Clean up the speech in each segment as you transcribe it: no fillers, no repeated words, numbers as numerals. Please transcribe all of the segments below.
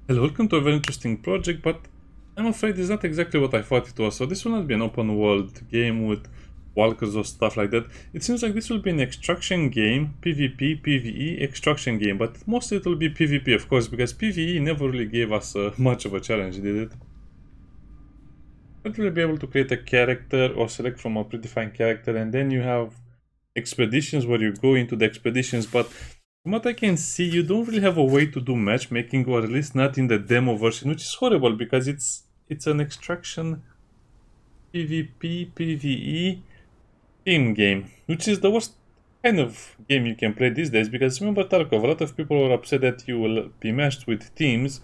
Hello, welcome to a very interesting project, but I'm afraid it's not exactly what I thought it was. So this will not be an open world game with walkers or stuff like that. It seems like this will be an extraction game, PvP, PvE, extraction game, but mostly it will be PvP, of course, because PvE never really gave us much of a challenge, did it? But we'll be able to create a character or select from a predefined character, and then you have expeditions where you go into the expeditions, but from what I can see, you don't really have a way to do matchmaking, or at least not in the demo version, which is horrible because it's an extraction PvP PvE team game, which is the worst kind of game you can play these days. Because remember Tarkov, a lot of people were upset that you will be matched with teams,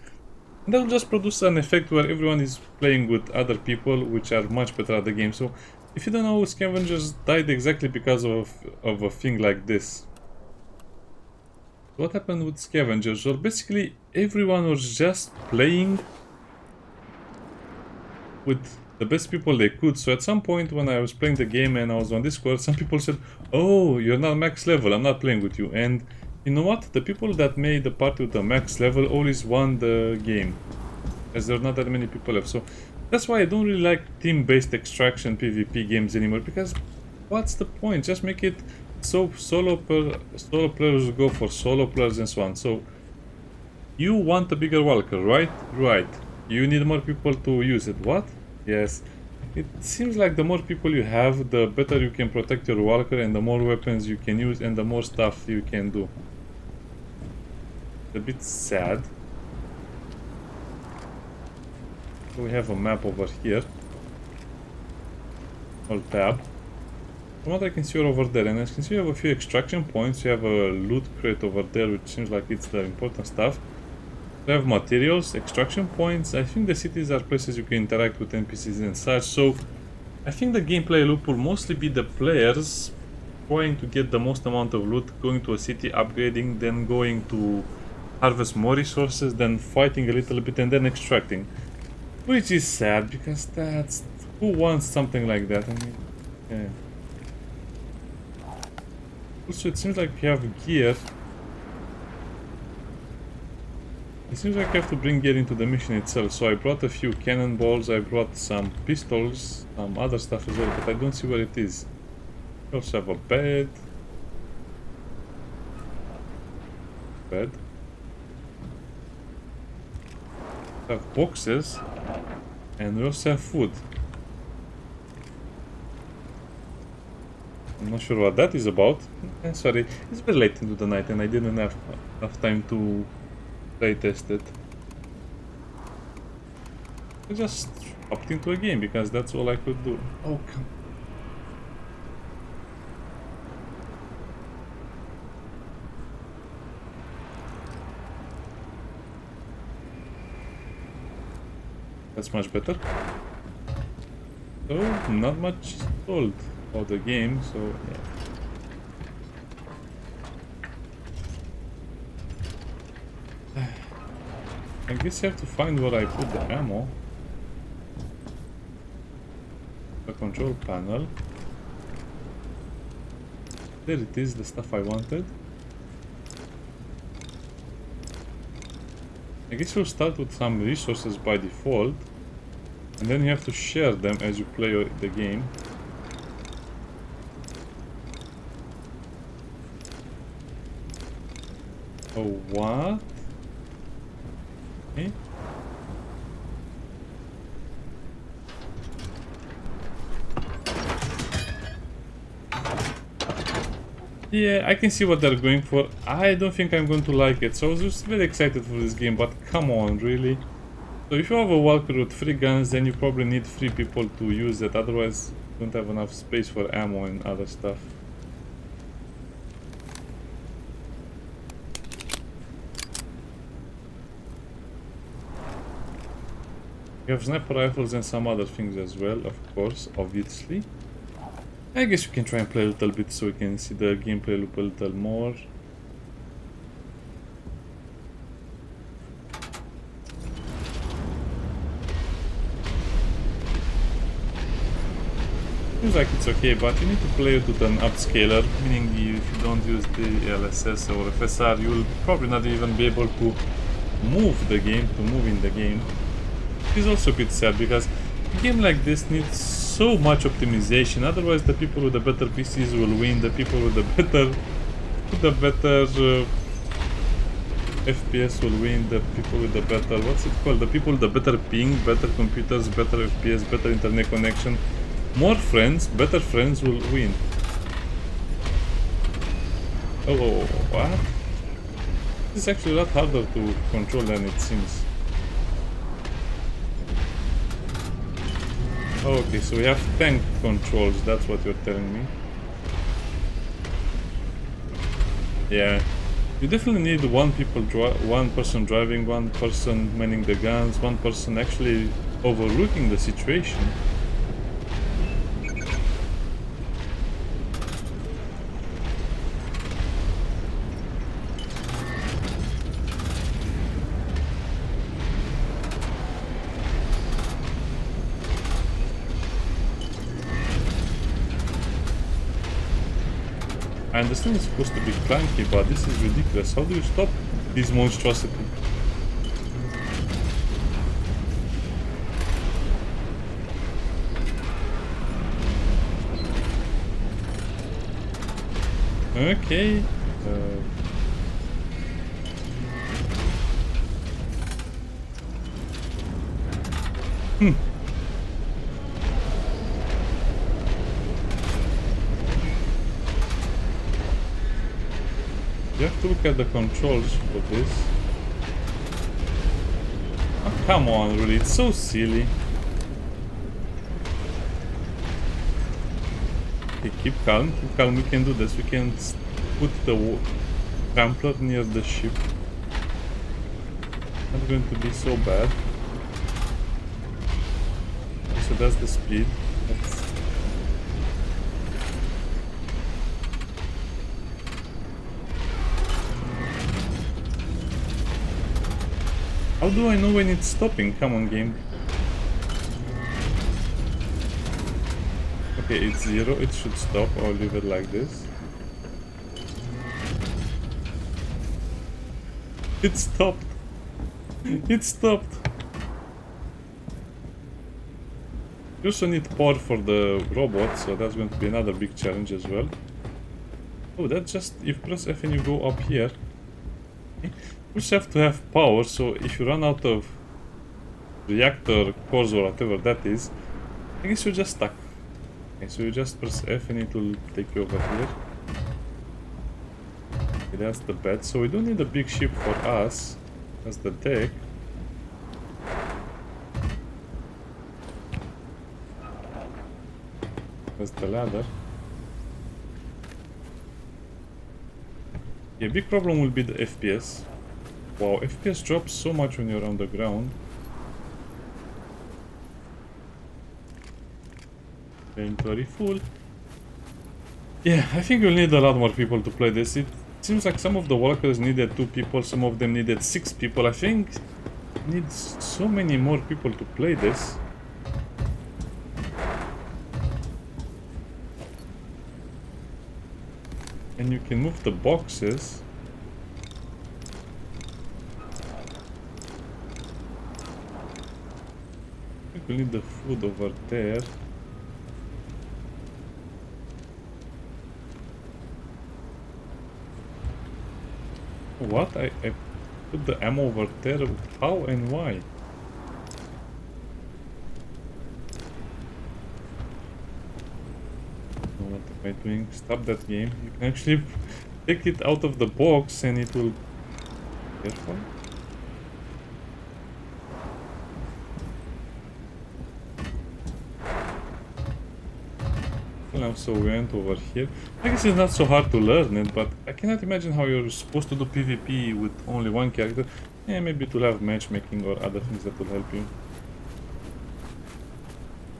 and that will just produce an effect where everyone is playing with other people, which are much better at the game. So if you don't know, scavengers died exactly because of a thing like this. What happened with scavengers? Well, basically everyone was just playing with the best people they could. So at some point when I was playing the game and I was on Discord, some people said, "Oh, you're not max level, I'm not playing with you." And you know what? The people that made the party with the max level always won the game, as there are not that many people left. So that's why I don't really like team-based extraction PvP games anymore, because what's the point? Just make it so solo players go for solo players and so on. So you want a bigger walker, right? Right. You need more people to use it. What? Yes. It seems like the more people you have, the better you can protect your walker, and the more weapons you can use, and the more stuff you can do. It's a bit sad. So we have a map over here. Hold tab. From what I can see, you're over there, and as you can see, you have a few extraction points. You have a loot crate over there, which seems like it's the important stuff. You have materials, extraction points. I think the cities are places you can interact with NPCs and such. So I think the gameplay loop will mostly be the players trying to get the most amount of loot, going to a city, upgrading, then going to harvest more resources, then fighting a little bit, and then extracting. Which is sad, because that's... who wants something like that? I mean, yeah. Also, it seems like we have gear. It seems like I have to bring gear into the mission itself. So I brought a few cannonballs, I brought some pistols, some other stuff as well, but I don't see where it is. We also have a bed. We have boxes. And we also have food. I'm not sure what that is about. Sorry, it's very late into the night and I didn't have enough time to play test it. I just hopped into a game because that's all I could do. Oh, come. That's much better. So, not much told about the game, so yeah. I guess you have to find where I put the ammo. The control panel. There it is, the stuff I wanted. I guess you'll start with some resources by default, and then you have to share them as you play the game. Oh, what? Okay. Yeah, I can see what they're going for. I don't think I'm going to like it, so I was just very excited for this game, but come on, really? So if you have a walker with 3 guns, then you probably need 3 people to use it, otherwise you don't have enough space for ammo and other stuff. You have sniper rifles and some other things as well, of course, obviously. I guess you can try and play a little bit so you can see the gameplay loop a little more. Seems like it's okay, but you need to play it with an upscaler, meaning if you don't use the LSS or FSR, you'll probably not even be able to move the game, to move in the game. It's also a bit sad because a game like this needs so much optimization. Otherwise, the people with the better PCs will win. The people with the better FPS will win. The people with the better, what's it called? The people with the better ping, better computers, better FPS, better internet connection, more friends, better friends will win. Oh, what? This is actually a lot harder to control than it seems. Okay, so we have tank controls, that's what you're telling me. Yeah, you definitely need one person driving, one person manning the guns, one person actually overlooking the situation. I understand it's supposed to be clunky, but this is ridiculous. How do you stop this monstrosity? Okay. You have to look at the controls for this. Oh, come on, really, it's so silly. Okay, keep calm, we can do this. We can put the trampler near the ship. Not going to be so bad. So that's the speed. How do I know when it's stopping? Come on, game. Okay, it's 0. It should stop. I'll leave it like this. It stopped. It stopped. You also need power for the robot, so that's going to be another big challenge as well. Oh, that's just... if you press F and you go up here. Okay. You just have to have power, so if you run out of reactor cores or whatever that is, I guess you're just stuck. Okay, so you just press F and it will take you over here. Okay, that's the bed, so we don't need a big ship for us. That's the deck. That's the ladder. Yeah, big problem will be the FPS. Wow, FPS drops so much when you're on the ground. Inventory full. Yeah, I think we'll need a lot more people to play this. It seems like some of the walkers needed 2 people, some of them needed 6 people. I think it needs so many more people to play this. And you can move the boxes. I think we need the food over there. What? I put the ammo over there? How and why? What am I doing? Stop that game. You can actually take it out of the box and it will... Careful. Now, so we went over here. I guess it's not so hard to learn it, but I cannot imagine how you're supposed to do PvP with only one character. Yeah, maybe to have matchmaking or other things that will help you.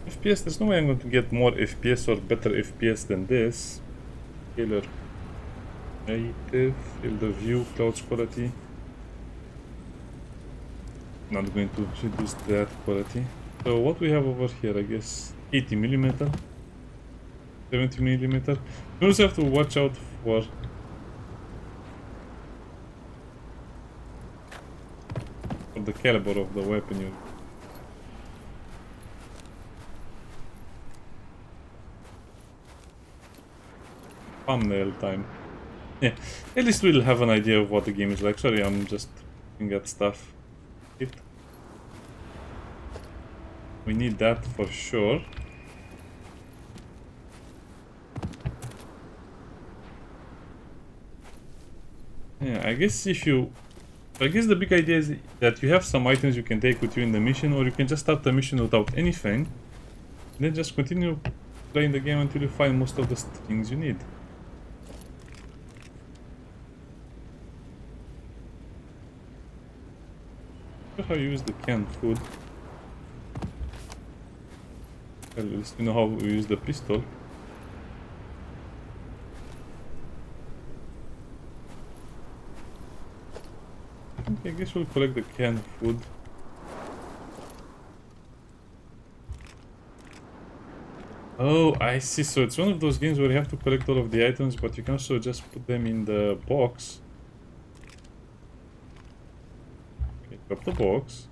FPS, there's no way I'm going to get more FPS or better FPS than this. Killer. Native, field of view, clouds quality. Not going to reduce that quality. So what we have over here, I guess 80mm. 70mm. You also have to watch out for for the caliber of the weapon you. Thumbnail time. Yeah, at least we'll have an idea of what the game is like. Sorry, I'm just looking at stuff. We need that for sure. Yeah, I guess the big idea is that you have some items you can take with you in the mission, or you can just start the mission without anything, and then just continue playing the game until you find most of the things you need. Not sure how you use the canned food. Well, at least you know how we use the pistol. Okay, I guess we'll collect the canned food. Oh, I see. So it's one of those games where you have to collect all of the items, but you can also just put them in the box. Okay, drop the box.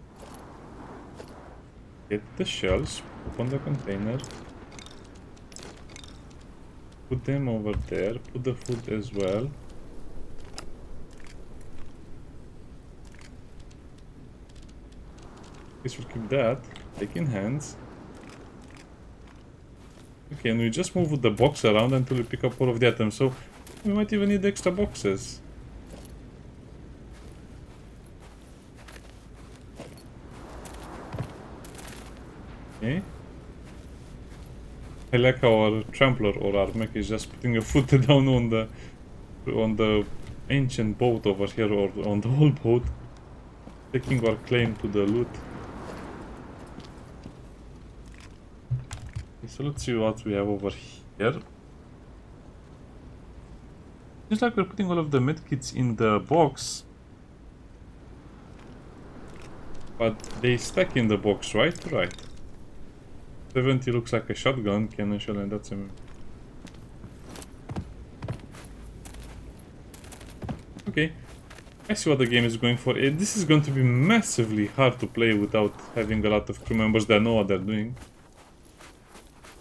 Get the shells, open the container. Put them over there, put the food as well. Guess we'll keep that. Take in hands. Okay, and we just move the box around until we pick up all of the items, so we might even need extra boxes. Okay. I like how our trampler or our mech is just putting a foot down on the ancient boat over here, or on the old boat, taking our claim to the loot. Okay, so let's see what we have over here. Seems like we're putting all of the medkits in the box, but they stack in the box, right? Right. 70 looks like a shotgun cannon shell, and that's a... Okay, I see what the game is going for. This is going to be massively hard to play without having a lot of crew members that know what they're doing.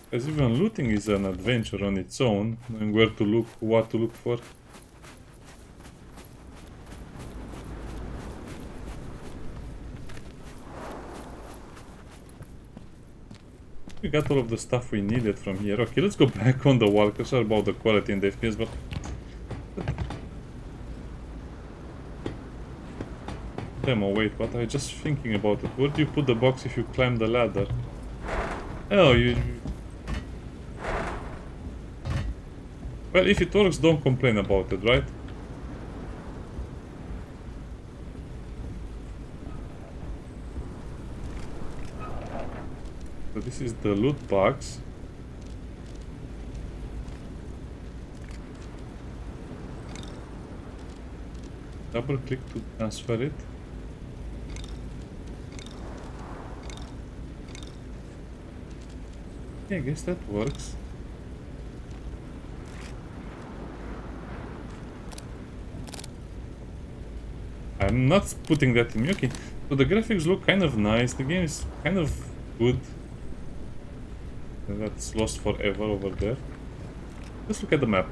Because even looting is an adventure on its own, knowing where to look, what to look for. We got all of the stuff we needed from here. Okay, let's go back on the walker. Sorry about the quality and the FPS, but... Damn, oh wait, what? I was just thinking about it. Where do you put the box if you climb the ladder? Oh, you... Well, if it works, don't complain about it, right? So this is the loot box. Double click to transfer it. Yeah, I guess that works. I'm not putting that in. Okay, so the graphics look kind of nice. The game is kind of good. That's lost forever over there. Let's look at the map.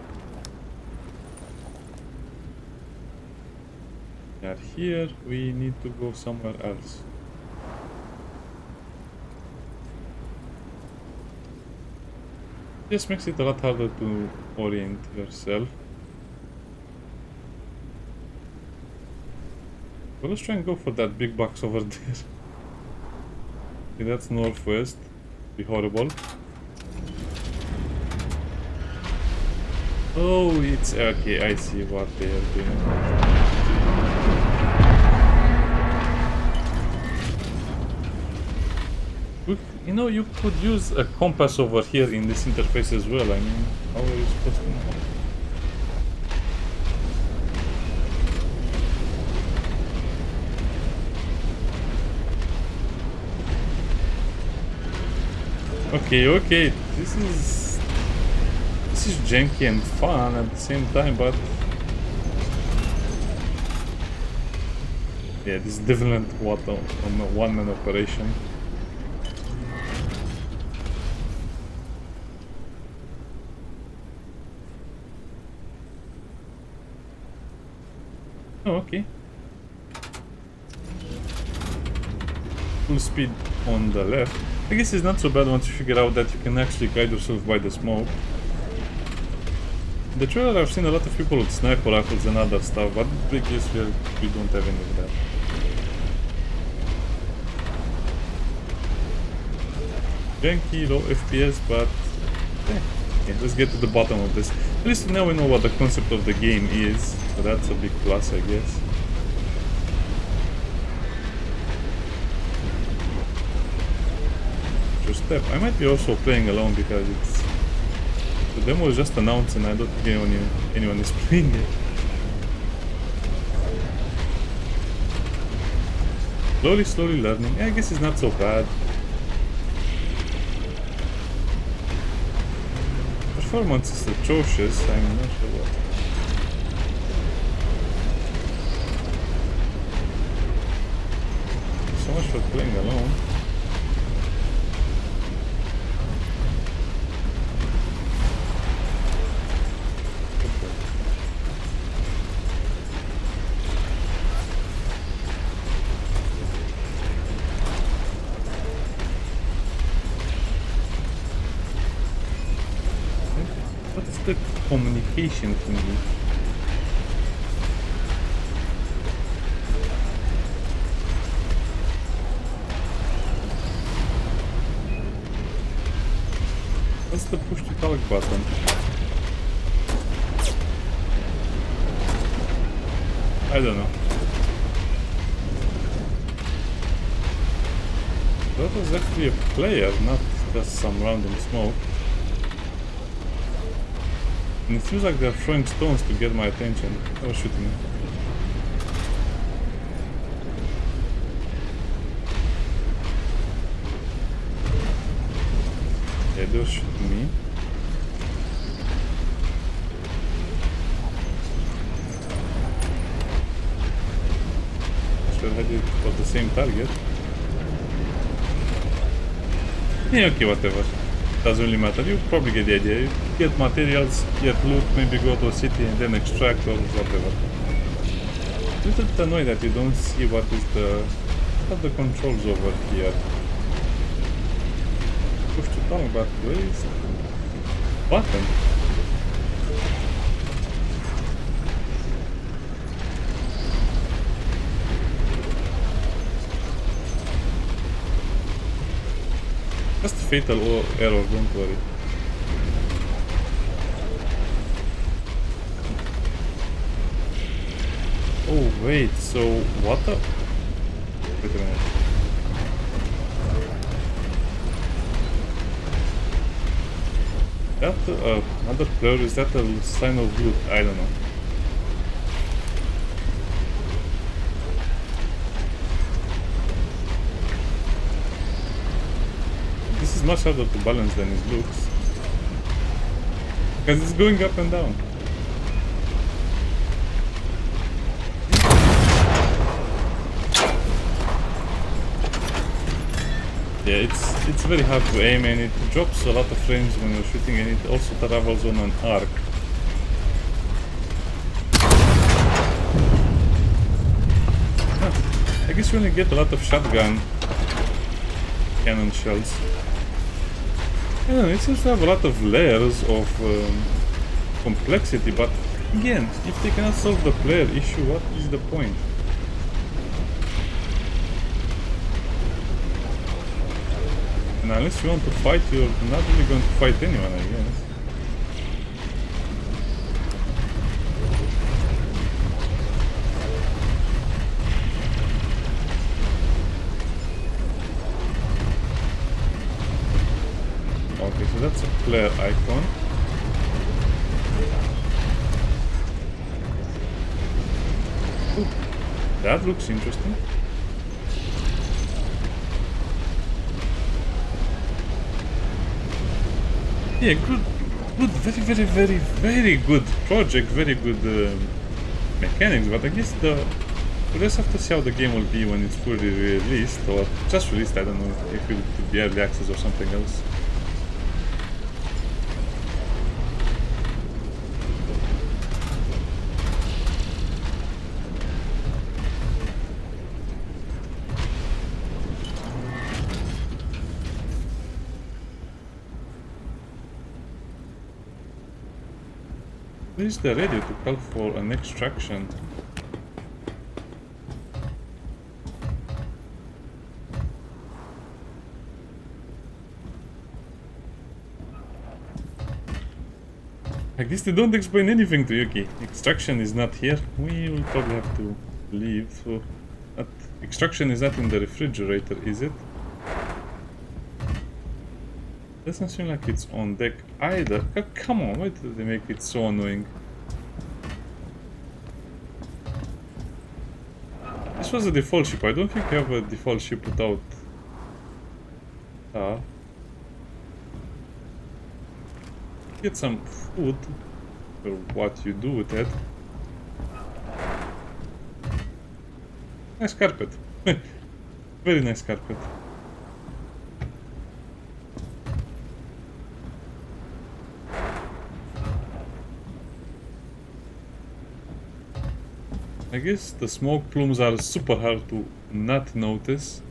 We are here. We need to go somewhere else. This makes it a lot harder to orient yourself. Well, let's try and go for that big box over there. Okay, that's northwest. Be horrible. Oh, it's okay. I see what they are doing. You know, you could use a compass over here in this interface as well. I mean, how are you supposed to know? Okay, this is janky and fun at the same time, but Yeah, this is definitely what a one-man operation. Oh, okay. Full speed on the left. I guess it's not so bad once you figure out that you can actually guide yourself by the smoke. In the trailer I've seen a lot of people with sniper rifles and other stuff, but I guess we don't have any of that. Janky, low FPS, but okay, let's get to the bottom of this. At least now we know what the concept of the game is, so that's a big plus, I guess. First step. I might be also playing alone because the demo is just announced and I don't think anyone is playing it. Slowly learning. I guess it's not so bad. Performance is atrocious, I'm not sure what. So much for playing alone. The communication thingy. What's the push to talk button? I don't know. That was actually a player, not just some random smoke. And it feels like they're throwing stones to get my attention. They were shooting me. Yeah, they were shooting me. Should have headed for the same target. Yeah, okay, whatever. Doesn't really matter, you probably get the idea. You get materials, get loot, maybe go to a city and then extract or whatever. A little bit annoyed that you don't see what are the controls over here. Push to talk, but where is the button? Just a fatal error, don't worry. Oh wait, so what the... Wait a minute. That another player, is that a sign of loot? I don't know. This is much harder to balance than it looks. Because it's going up and down. Yeah, it's very hard to aim and it drops a lot of frames when you're shooting, and it also travels on an arc. I guess you only get a lot of shotgun cannon shells. I don't know, it seems to have a lot of layers of complexity, but again, if they cannot solve the player issue, what is the point? And unless you want to fight, you're not really going to fight anyone, I guess. Okay, so that's a player icon. Ooh, that looks interesting. Yeah, good, very good project, very good mechanics, but I guess the We'll just have to see how the game will be when it's fully released, or just released, I don't know if it will be early access or something else. Where is the radio to call for an extraction? I guess they don't explain anything to Yuki. Extraction is not here. We will probably have to leave. So, extraction is not in the refrigerator, is it? Doesn't seem like it's on deck either. Oh, come on, why did they make it so annoying? This was a default ship. I don't think you have a default ship without... Get some food, or what you do with it. Nice carpet. Very nice carpet. I guess the smoke plumes are super hard to not notice.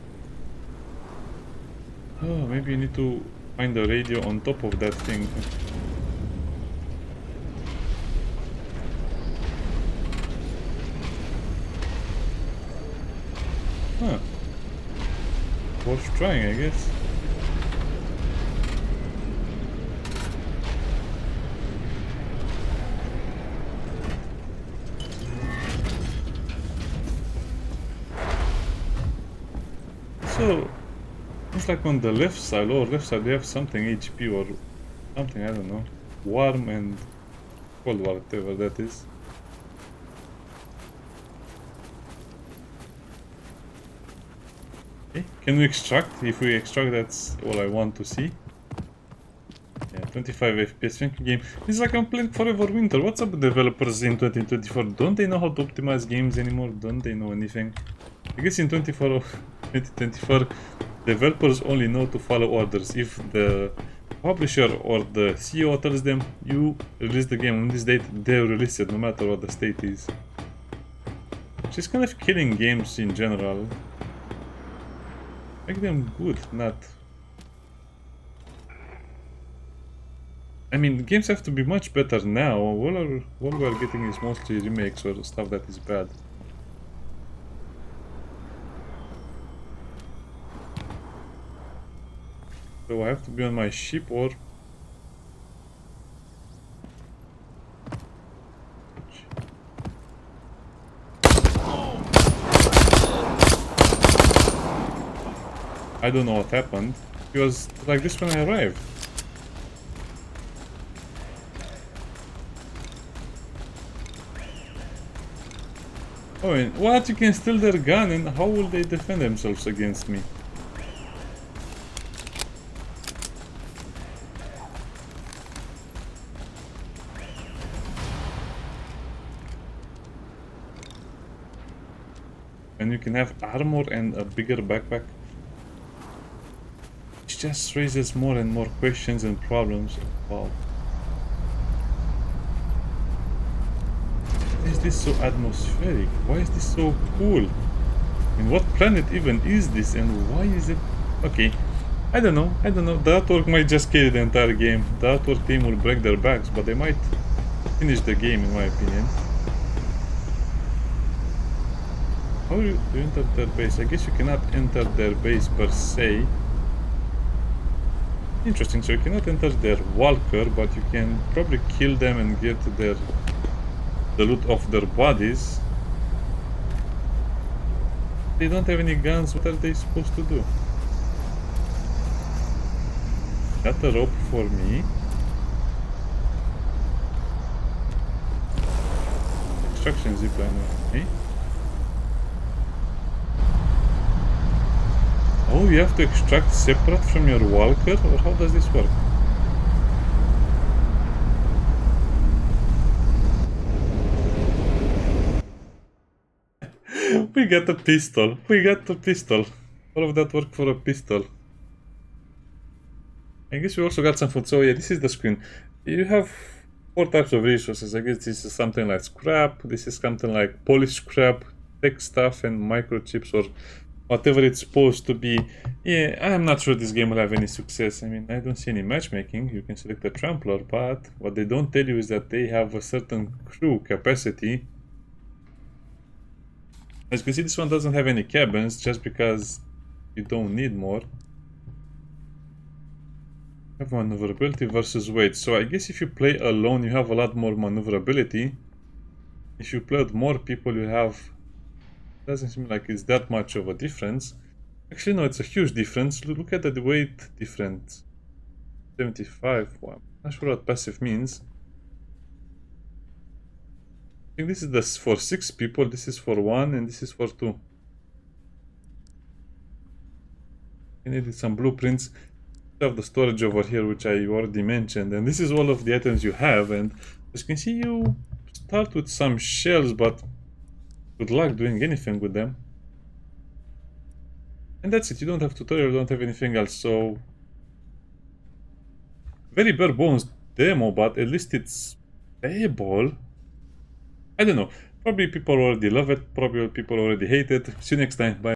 Oh, maybe you need to find a radio on top of that thing. Huh. Worth trying, I guess. So, it's like on the left side, lower left side, they have something HP or something, I don't know. Warm and cold, whatever that is. Okay, can we extract? If we extract, that's all I want to see. Yeah, 25 FPS, thank you game. It's like I'm playing Forever Winter. What's up with developers in 2024? Don't they know how to optimize games anymore? Don't they know anything? I guess in 2024, developers only know to follow orders. If the publisher or the CEO tells them, you release the game on this date, they'll release it no matter what the state is. Which is kind of killing games in general. Make them good, not... I mean, games have to be much better now. All we're getting is mostly remakes or stuff that is bad. So I have to be on my ship or... I don't know what happened. It was like this when I arrived. Oh, and what? You can steal their gun, and how will they defend themselves against me? And you can have armor and a bigger backpack. It just raises more and more questions and problems. Wow. Why is this so atmospheric? Why is this so cool? And what planet even is this? And why is it... Okay, I don't know. The artwork might just carry the entire game. The artwork team will break their backs, but they might finish the game in my opinion. How do you enter their base? I guess you cannot enter their base per se. Interesting, so you cannot enter their Walker, but you can probably kill them and get the loot of their bodies. They don't have any guns, what are they supposed to do? Got a rope for me. Extraction zipline, okay. Oh, you have to extract separate from your Walker, or how does this work? We got a pistol. We got a pistol. All of that work for a pistol. I guess we also got some food. So yeah, this is the screen. You have 4 types of resources. I guess this is something like scrap. This is something like polished scrap, tech stuff, and microchips, or whatever it's supposed to be. Yeah, I'm not sure this game will have any success. I mean, I don't see any matchmaking. You can select a trampler, but what they don't tell you is that they have a certain crew capacity. As you can see, this one doesn't have any cabins, just because you don't need more. Have maneuverability versus weight. So I guess if you play alone, you have a lot more maneuverability. If you play with more people, you have... Doesn't seem like it's that much of a difference. Actually, no, it's a huge difference. Look at the weight difference. 75. Well, I'm not sure what passive means. I think this is for 6 people, this is for 1, and this is for 2. I needed some blueprints. You have the storage over here, which I already mentioned, and this is all of the items you have. And as you can see, you start with some shells, but good luck doing anything with them. And that's it. You don't have tutorial, you don't have anything else. So very bare bones demo, but at least it's playable. I don't know. Probably people already love it. Probably people already hate it. See you next time. Bye.